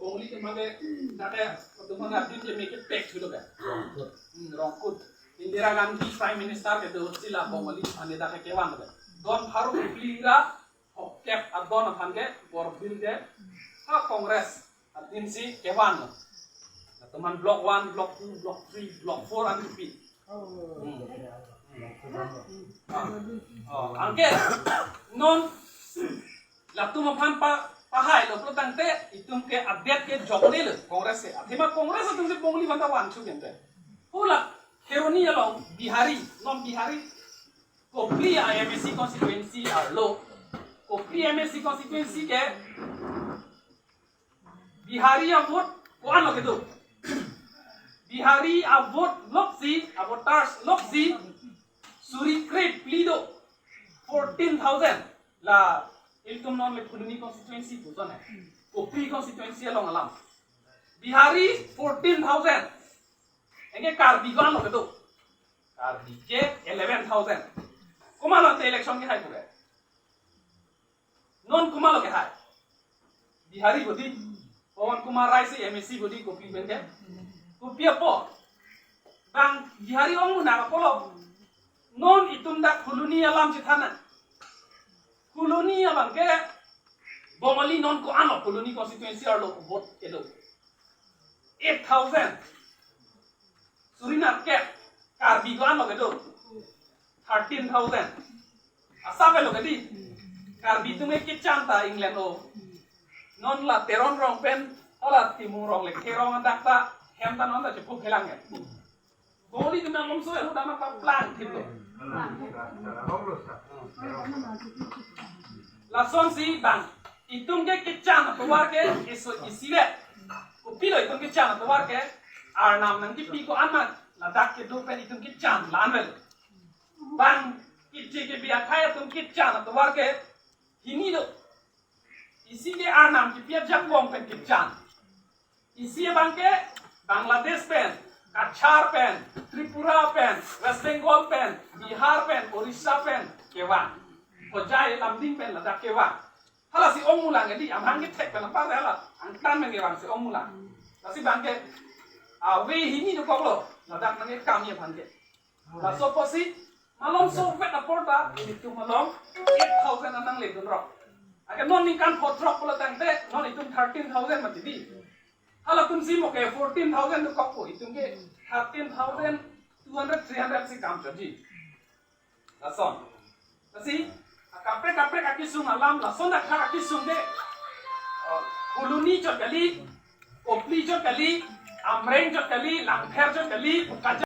Bongli kemana? Nada, teman abdi je make it pek dulu kan? Rongkut. Indira Gandhi Prime Minister itu sila Bongli ane dah kewan kan? Don haru pelira, kep adon apangge, borbil je, Kongres adinsi kewan. Teman blok 1, blok 2, blok 3, blok 4 ane pi. Angke non latu mapan pahai lo pro tangte itum ke update ke jokne le kongres ke athema kongres atum se bongli banda wan chu gente pula heroni lo bihari non bihari kopli IMSC constituency arlo kopli IMSC constituency ke bihari a vote koan lo ketu bihari a vote loksi a voters loksi suri create plido 14,000 la iltum non le Puluni constituency bukan ya Kopri constituency along alam Bihari 14,000 enge Karbi kan lo gitu Karbi ke 11,000 kumalo te election ke hai pure non kumalo ke hai Bihari bodi Pawan Kumar Rai se MSC bodi Kopri bende Kopri apa bang Bihari ong na polo non itum dak Puluni alam cithana Puluni abang ke Bongoli non ko ano Puluni constituency arlo vote kedo 8,000 Surinat ke Karbi ko ano kedo 13,000 asabe lo kedi Karbi tunge ke chanta England o non la teron rong pen ola timung rong le kerong andakta hemta non da cepu helang ya Bongoli tunge lom so elu dama pa plan tipo la son si bang itung ke kecana tuar ke isile upilo itung kecana tuar ke arnam nang ki ko amat la dak ke do pen itung kecana lanvel bang kiche ke biya khaya tung kecana tuar ke hini do isi ke arnam ki pia japong pen kecana isi bang ke Bangladesh pen Kachar pen Tripura pen West Bengal pen Bihar pen Orissa pen kewa Kojai lambing pen la kewa hala si omulang ngedi am hangi tek pen apa hala angtan mengewan si omulang nasi bangke we hini do koklo la dak nange kami bangke la so posi malom so vet aporta ini tu malom 8,000 anang le dun rok aga non ni kan potrok pola tangte non itu 13,000 mati di hala tum si mo ke 14,000 do kokko itu ke 13,200 300 si kam jadi la son nasi kapre kaki sung alam la sonda kaki sung de Puluni chot kali Kopli chot kali Amreng chot kali Langpher chot kali